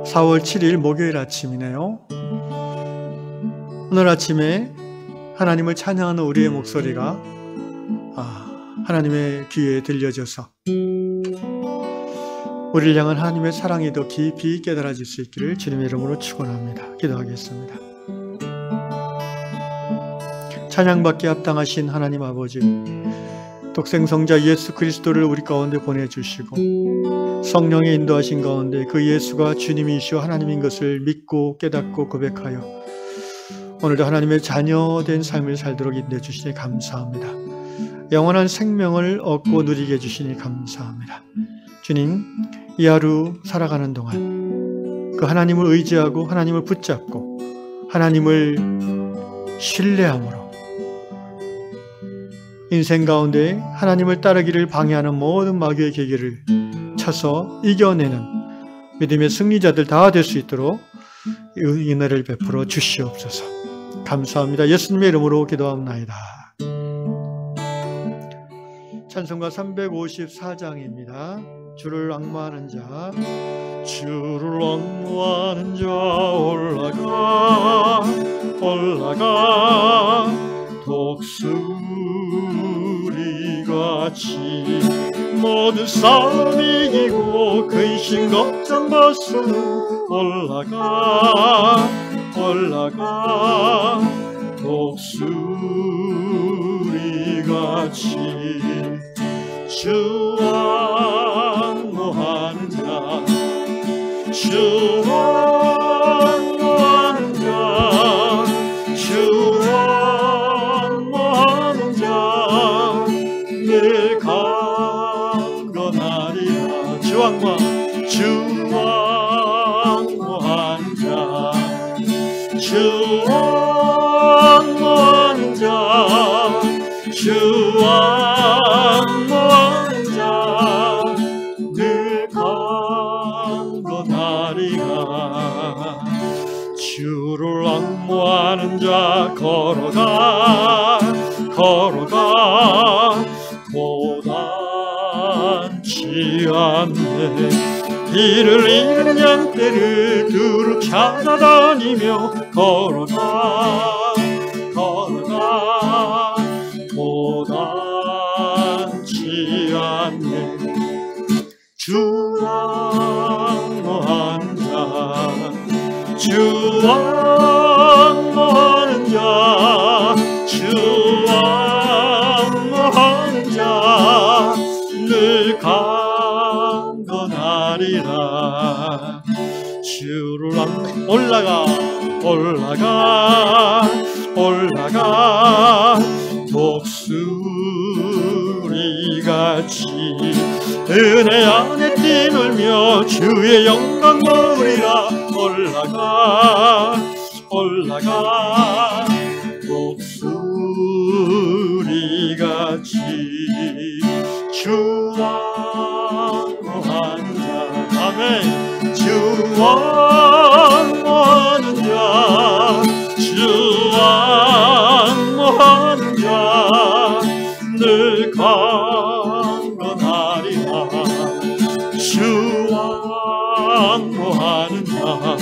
4월 7일 목요일 아침이네요. 오늘 아침에 하나님을 찬양하는 우리의 목소리가 하나님의 귀에 들려져서 우리를 향한 하나님의 사랑이 더 깊이 깨달아질 수 있기를 주님의 이름으로 축원합니다. 기도하겠습니다. 찬양받기에 합당하신 하나님 아버지, 독생성자 예수 그리스도를 우리 가운데 보내주시고 성령의 인도하신 가운데 그 예수가 주님이시오 하나님인 것을 믿고 깨닫고 고백하여 오늘도 하나님의 자녀된 삶을 살도록 인도해 주시니 감사합니다. 영원한 생명을 얻고 누리게 해주시니 감사합니다. 주님, 이 하루 살아가는 동안 그 하나님을 의지하고 하나님을 붙잡고 하나님을 신뢰함으로 인생 가운데 하나님을 따르기를 방해하는 모든 마귀의 계계를 쳐서 이겨내는 믿음의 승리자들 다 될 수 있도록 은혜를 베풀어 주시옵소서. 감사합니다. 예수님의 이름으로 기도합나이다. 찬송가 354장입니다. 주를 앙모하는 자, 주를 앙모하는 자 올라가 독수리같이 모든 싸움 이기고 근심 걱정 벗은 올라가 독수리같이 주 앙모하는 자, 주 앙모하는 자, 주 앙모하는 자 늘 강건하리라. 주 앙모하는 자, 주 앙모하는 자, 주 앙모하는 자 늘 강건하리라. 주를 앙모하는 자 걸어가 고단치 않네. 길을 잃은 양떼를 두루 찾아다니며 걸어가 고단치 않네. 주 앙모하는 자, 주 앙모하는 자, 주 앙모하는 자 늘 강건하리라. 주를 올라가 독수리같이 은혜 안에 뛰놀며 주의 영광 누리라. 올라가 독수리같이 주 앙모하는 자, 아멘. 주 앙모하는 자, 주 앙모하는 자 늘 강건하리라. 주 앙모하는 자,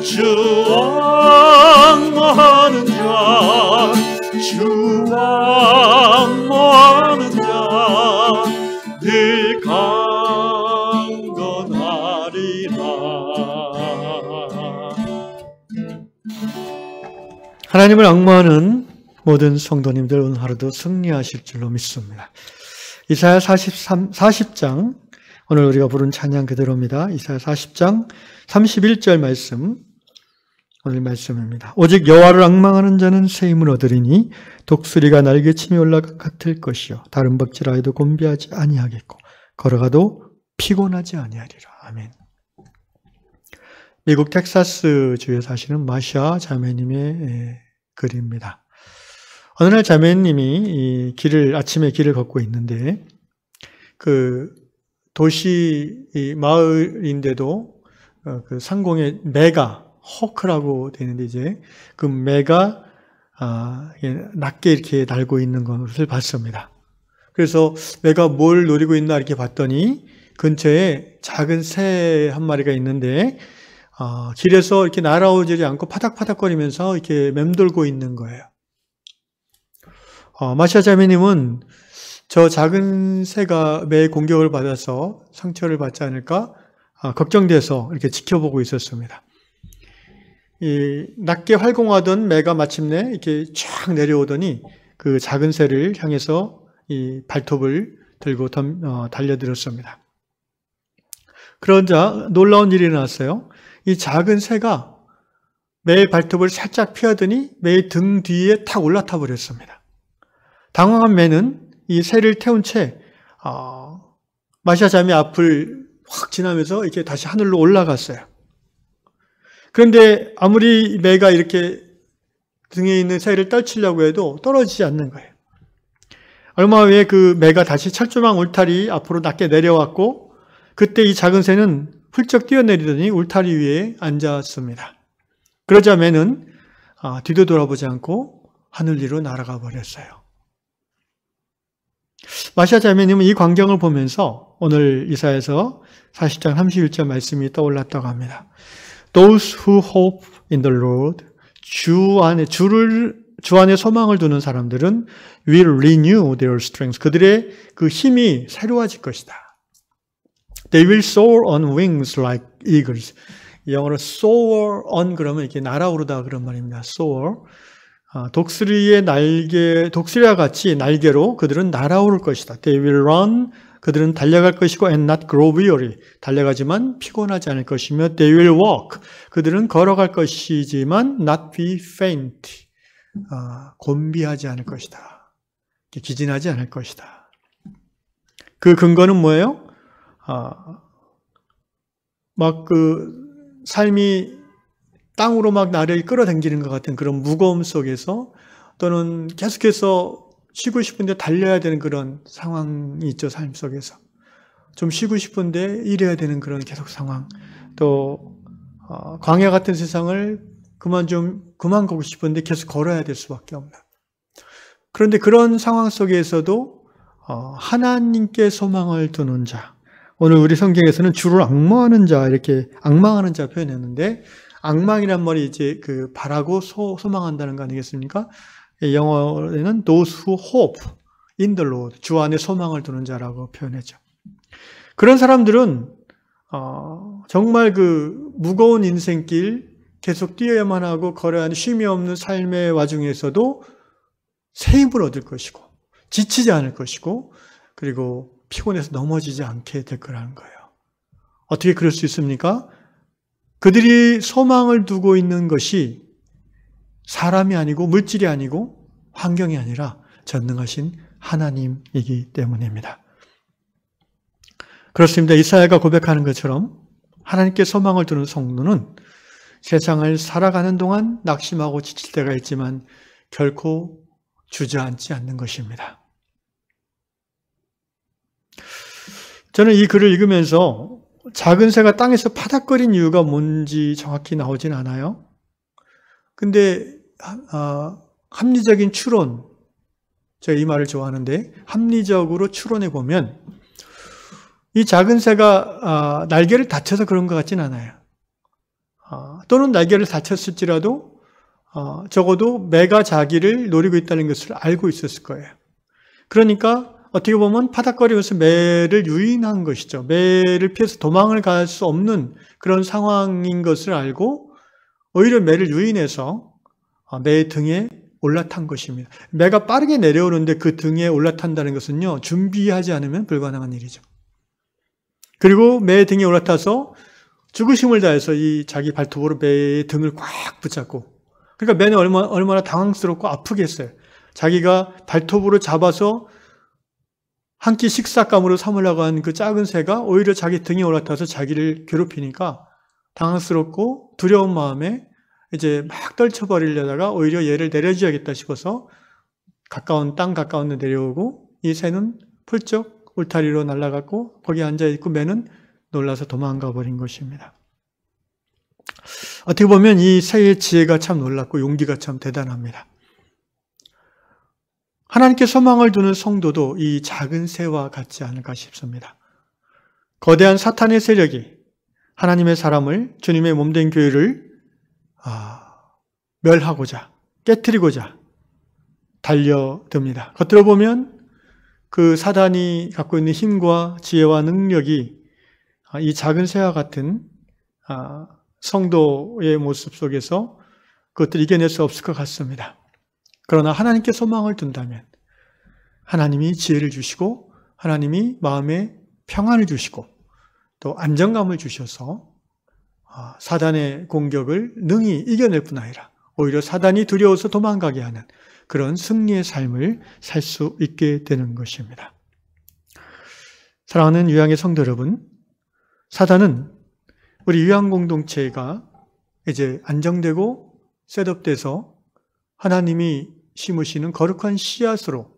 주 앙모하는 자, 주 앙모하는 자 늘 강건하리라. 하나님을 앙모하는 모든 성도님들 오늘 하루도 승리하실 줄로 믿습니다. 이사야 40장 오늘 우리가 부른 찬양 그대로입니다. 이사야 40장 31절 말씀, 오늘 말씀입니다. 오직 여호와를 앙망하는 자는 새 힘을 얻으리니 독수리가 날개치며 올라가 같을 것이요 다른 벅질하여도 곤비하지 아니하겠고 걸어가도 피곤하지 아니하리라. 아멘. 미국 텍사스 주에 사시는 마샤 자매님의 글입니다. 어느 날 자매님이 아침에 길을 걷고 있는데 그 도시 마을인데도 그 상공에 매가 호크라고 되는데 이제 그 매가 낮게 이렇게 날고 있는 것을 봤습니다. 그래서 매가 뭘 노리고 있나 이렇게 봤더니 근처에 작은 새 한 마리가 있는데 길에서 이렇게 날아오지 않고 파닥파닥거리면서 이렇게 맴돌고 있는 거예요. 마시아 자매님은 저 작은 새가 매일 공격을 받아서 상처를 받지 않을까 걱정돼서 이렇게 지켜보고 있었습니다. 이 낮게 활공하던 매가 마침내 이렇게 쫙 내려오더니 그 작은 새를 향해서 이 발톱을 들고 달려들었습니다. 그러자 놀라운 일이 일어났어요. 이 작은 새가 매의 발톱을 살짝 피하더니 매의 등 뒤에 탁 올라타 버렸습니다. 당황한 매는 이 새를 태운 채 마시아 자매 앞을 확 지나면서 이렇게 다시 하늘로 올라갔어요. 그런데 아무리 매가 이렇게 등에 있는 새를 떨치려고 해도 떨어지지 않는 거예요. 얼마 후에 그 매가 다시 철조망 울타리 앞으로 낮게 내려왔고 그때 이 작은 새는 훌쩍 뛰어내리더니 울타리 위에 앉았습니다. 그러자 매는 뒤도 돌아보지 않고 하늘 위로 날아가 버렸어요. 마시아 자매님은 이 광경을 보면서 오늘 이사야서 40장 31절 말씀이 떠올랐다고 합니다. Those who hope in the Lord, 주 안에 소망을 두는 사람들은 will renew their strength. 그들의 그 힘이 새로워질 것이다. They will soar on wings like eagles. 영어로 soar on 그러면 이렇게 날아오르다 그런 말입니다. soar. 독수리와 같이 날개로 그들은 날아오를 것이다. They will run. 그들은 달려갈 것이고 and not grow weary. 달려가지만 피곤하지 않을 것이며 they will walk. 그들은 걸어갈 것이지만 not be faint. 곤비하지 않을 것이다. 기진하지 않을 것이다. 그 근거는 뭐예요? 막 삶이 땅으로 막 나를 끌어당기는 것 같은 그런 무거움 속에서 또는 계속해서 쉬고 싶은데 달려야 되는 그런 상황이 있죠. 삶 속에서. 좀 쉬고 싶은데 일해야 되는 그런 계속 상황. 또 광야 같은 세상을 그만 가고 싶은데 계속 걸어야 될 수밖에 없는. 그런데 그런 상황 속에서도 하나님께 소망을 두는 자. 오늘 우리 성경에서는 주를 앙망하는 자 이렇게 앙망하는 자 표현했는데 앙망이란 말이 이제 바라고 소망한다는 거 아니겠습니까? 영어에는 those who hope in the Lord, 주 안에 소망을 두는 자라고 표현했죠. 그런 사람들은 정말 무거운 인생길 계속 뛰어야만 하고 걸어야 하는 쉼이 없는 삶의 와중에서도 새 힘을 얻을 것이고 지치지 않을 것이고 그리고 피곤해서 넘어지지 않게 될 거라는 거예요. 어떻게 그럴 수 있습니까? 그들이 소망을 두고 있는 것이 사람이 아니고 물질이 아니고 환경이 아니라 전능하신 하나님이기 때문입니다. 그렇습니다. 이사야가 고백하는 것처럼 하나님께 소망을 두는 성도는 세상을 살아가는 동안 낙심하고 지칠 때가 있지만 결코 주저앉지 않는 것입니다. 저는 이 글을 읽으면서 작은 새가 땅에서 파닥거린 이유가 뭔지 정확히 나오진 않아요. 근데 합리적인 추론, 제가 이 말을 좋아하는데 합리적으로 추론해 보면 이 작은 새가 날개를 다쳐서 그런 것 같진 않아요. 또는 날개를 다쳤을지라도 적어도 매가 자기를 노리고 있다는 것을 알고 있었을 거예요. 그러니까 어떻게 보면 파닥거리면서 매를 유인한 것이죠. 매를 피해서 도망을 갈 수 없는 그런 상황인 것을 알고 오히려 매를 유인해서 매의 등에 올라탄 것입니다. 매가 빠르게 내려오는데 그 등에 올라탄다는 것은요, 준비하지 않으면 불가능한 일이죠. 그리고 매의 등에 올라타서 죽으심을 다해서 이 자기 발톱으로 매의 등을 꽉 붙잡고, 그러니까 매는 얼마나 당황스럽고 아프겠어요. 자기가 발톱으로 잡아서 한 끼 식사감으로 삼으려고 한 그 작은 새가 오히려 자기 등에 올라타서 자기를 괴롭히니까 당황스럽고 두려운 마음에 이제 막 떨쳐버리려다가 오히려 얘를 내려줘야겠다 싶어서 땅 가까운 데 내려오고 이 새는 훌쩍 울타리로 날아갔고 거기 앉아있고 매는 놀라서 도망가 버린 것입니다. 어떻게 보면 이 새의 지혜가 참 놀랍고 용기가 참 대단합니다. 하나님께 소망을 두는 성도도 이 작은 새와 같지 않을까 싶습니다. 거대한 사탄의 세력이 하나님의 사람을, 주님의 몸된 교회를 멸하고자, 깨트리고자 달려듭니다. 겉으로 보면 그 사단이 갖고 있는 힘과 지혜와 능력이 이 작은 새와 같은 성도의 모습 속에서 그것들을 이겨낼 수 없을 것 같습니다. 그러나 하나님께 소망을 둔다면 하나님이 지혜를 주시고 하나님이 마음에 평안을 주시고 또 안정감을 주셔서 사단의 공격을 능히 이겨낼 뿐 아니라 오히려 사단이 두려워서 도망가게 하는 그런 승리의 삶을 살 수 있게 되는 것입니다. 사랑하는 유양의 성도 여러분, 사단은 우리 유양 공동체가 이제 안정되고 셋업돼서 하나님이 심으시는 거룩한 씨앗으로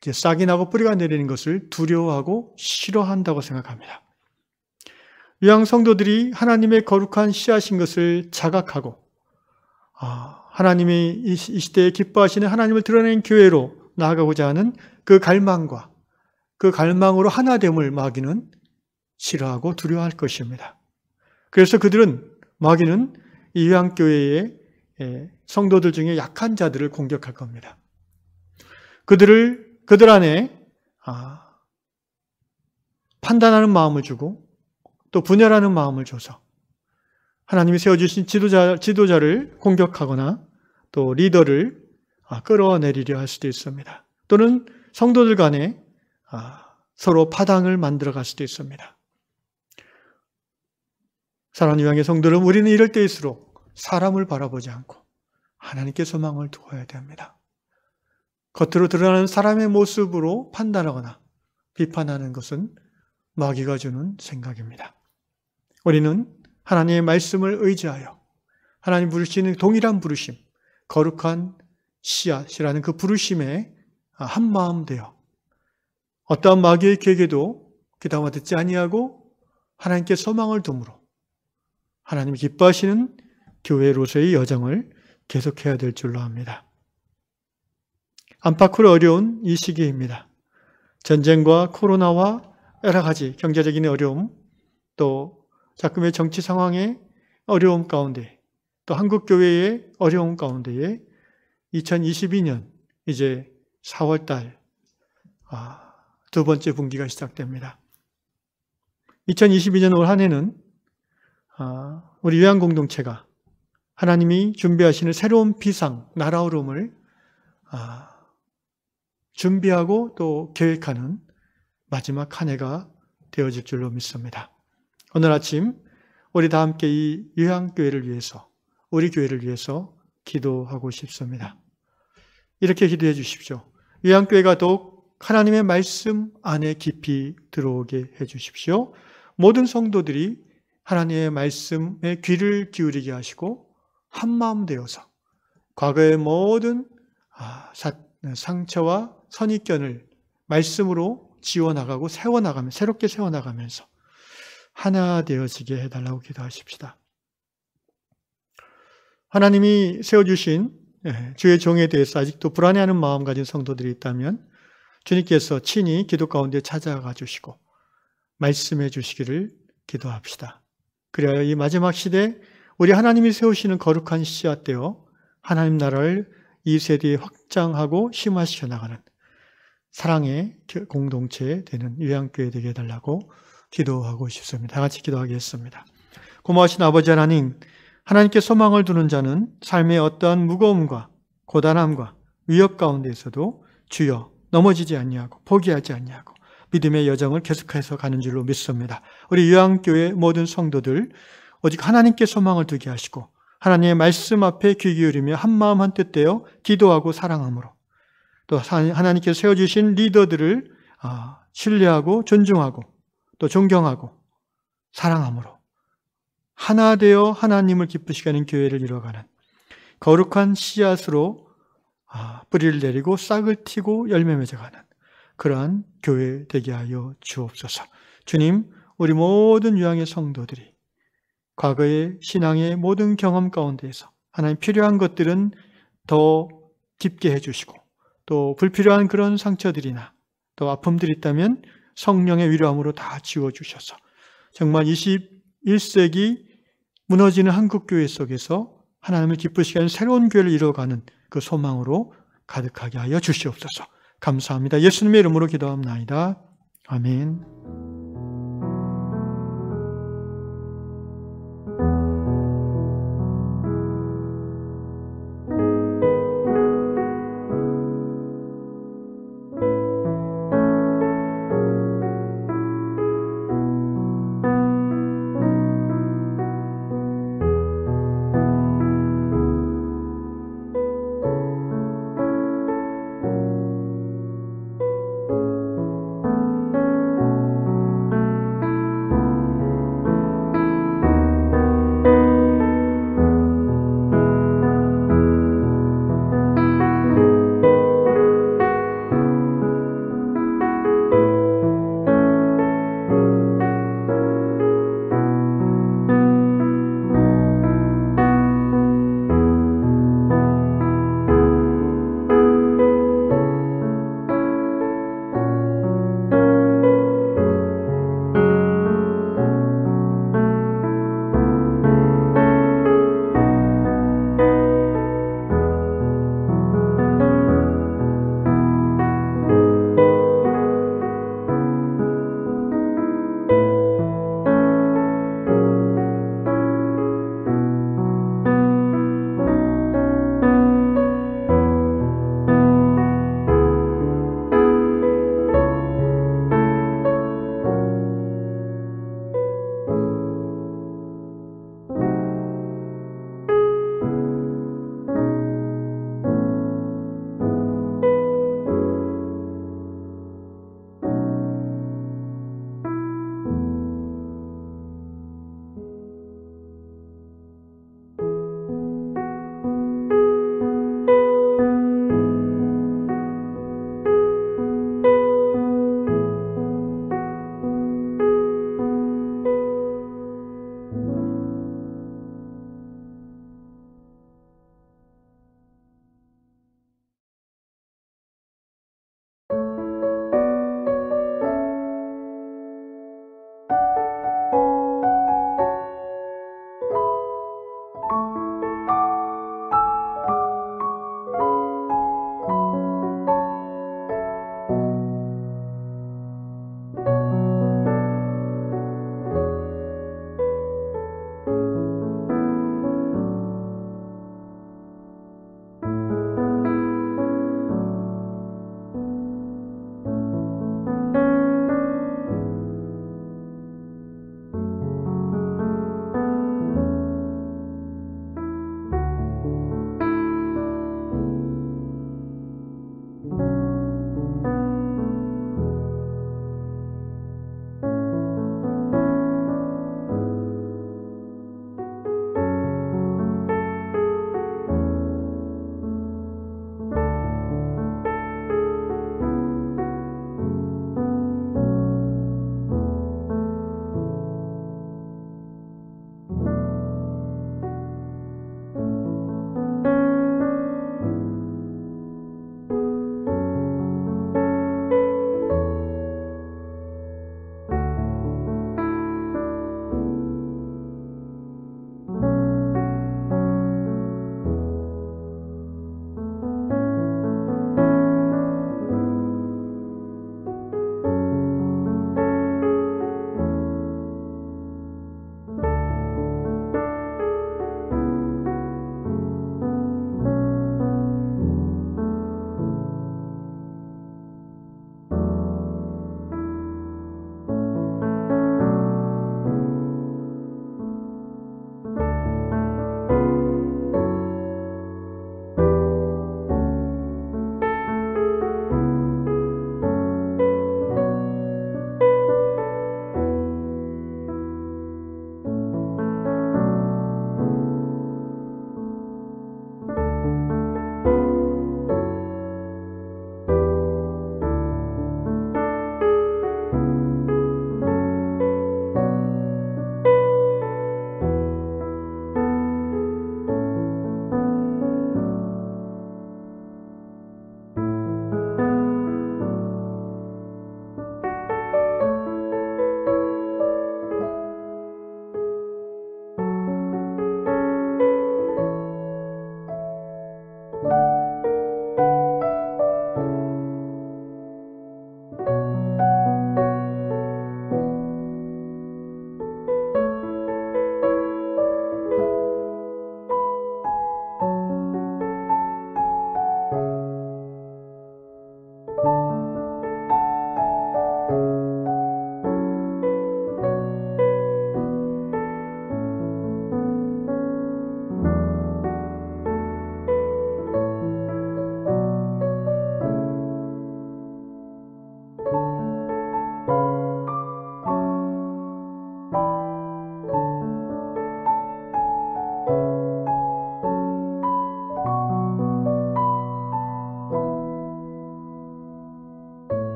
이제 싹이 나고 뿌리가 내리는 것을 두려워하고 싫어한다고 생각합니다. 유양 성도들이 하나님의 거룩한 씨앗인 것을 자각하고 하나님이 이 시대에 기뻐하시는 하나님을 드러낸 교회로 나아가고자 하는 그 갈망과 그 갈망으로 하나됨을 마귀는 싫어하고 두려워할 것입니다. 그래서 마귀는 이 유양교회의 성도들 중에 약한 자들을 공격할 겁니다. 그들 안에 판단하는 마음을 주고 또 분열하는 마음을 줘서 하나님이 세워주신 지도자를 공격하거나 또 리더를 끌어내리려 할 수도 있습니다. 또는 성도들 간에 서로 파당을 만들어갈 수도 있습니다. 사랑하는 유양의 성도는 우리는 이럴 때일수록 사람을 바라보지 않고 하나님께 소망을 두어야 됩니다. 겉으로 드러나는 사람의 모습으로 판단하거나 비판하는 것은 마귀가 주는 생각입니다. 우리는 하나님의 말씀을 의지하여 하나님 부르시는 동일한 부르심, 거룩한 씨앗이라는 그 부르심에 한마음 되어 어떠한 마귀의 계계도 귀담아 듣지 아니하고 하나님께 소망을 둠으로 하나님이 기뻐하시는 교회로서의 여정을 계속해야 될 줄로 압니다. 안팎으로 어려운 이 시기입니다. 전쟁과 코로나와 여러 가지 경제적인 어려움, 또 자금의 정치 상황의 어려움 가운데, 또 한국교회의 어려움 가운데에 2022년 이제 4월달 두 번째 분기가 시작됩니다. 2022년 올 한 해는 우리 유양공동체가 하나님이 준비하시는 새로운 비상, 날아오름을 준비하고 또 계획하는 마지막 한 해가 되어질 줄로 믿습니다. 오늘 아침 우리 다 함께 이 유양교회를 위해서, 우리 교회를 위해서 기도하고 싶습니다. 이렇게 기도해 주십시오. 유양교회가 더욱 하나님의 말씀 안에 깊이 들어오게 해 주십시오. 모든 성도들이 하나님의 말씀에 귀를 기울이게 하시고 한마음 되어서 과거의 모든 상처와 선입견을 말씀으로 지워나가고 새롭게 세워나가면서 하나 되어지게 해달라고 기도하십시다. 하나님이 세워주신 주의 종에 대해서 아직도 불안해하는 마음 가진 성도들이 있다면 주님께서 친히 기도 가운데 찾아가 주시고 말씀해 주시기를 기도합시다. 그래야 이 마지막 시대 우리 하나님이 세우시는 거룩한 씨앗 되어 하나님 나라를 이 세대에 확장하고 심화시켜 나가는 사랑의 공동체 되는 유양교회 되게 해달라고 기도하고 싶습니다. 다 같이 기도하겠습니다. 고마우신 아버지 하나님, 하나님께 소망을 두는 자는 삶의 어떠한 무거움과 고단함과 위협 가운데에서도 주여 넘어지지 아니하고 포기하지 아니하고 믿음의 여정을 계속해서 가는 줄로 믿습니다. 우리 유양교회 모든 성도들 오직 하나님께 소망을 두게 하시고 하나님의 말씀 앞에 귀 기울이며 한마음 한뜻 되어 기도하고 사랑함으로 또 하나님께서 세워주신 리더들을 신뢰하고 존중하고 또 존경하고 사랑함으로 하나 되어 하나님을 기쁘시게 하는 교회를 이뤄가는 거룩한 씨앗으로 뿌리를 내리고 싹을 틔고 열매 맺어가는 그러한 교회 되게 하여 주옵소서. 주님, 우리 모든 유양의 성도들이 과거의 신앙의 모든 경험 가운데에서 하나님 필요한 것들은 더 깊게 해주시고 또 불필요한 그런 상처들이나 또 아픔들이 있다면 성령의 위로함으로 다 지워주셔서 정말 21 21세기 무너지는 한국교회 속에서 하나님을 기쁘시게 하는 새로운 교회를 이뤄가는 그 소망으로 가득하게 하여 주시옵소서. 감사합니다. 예수님의 이름으로 기도합나이다. 아멘.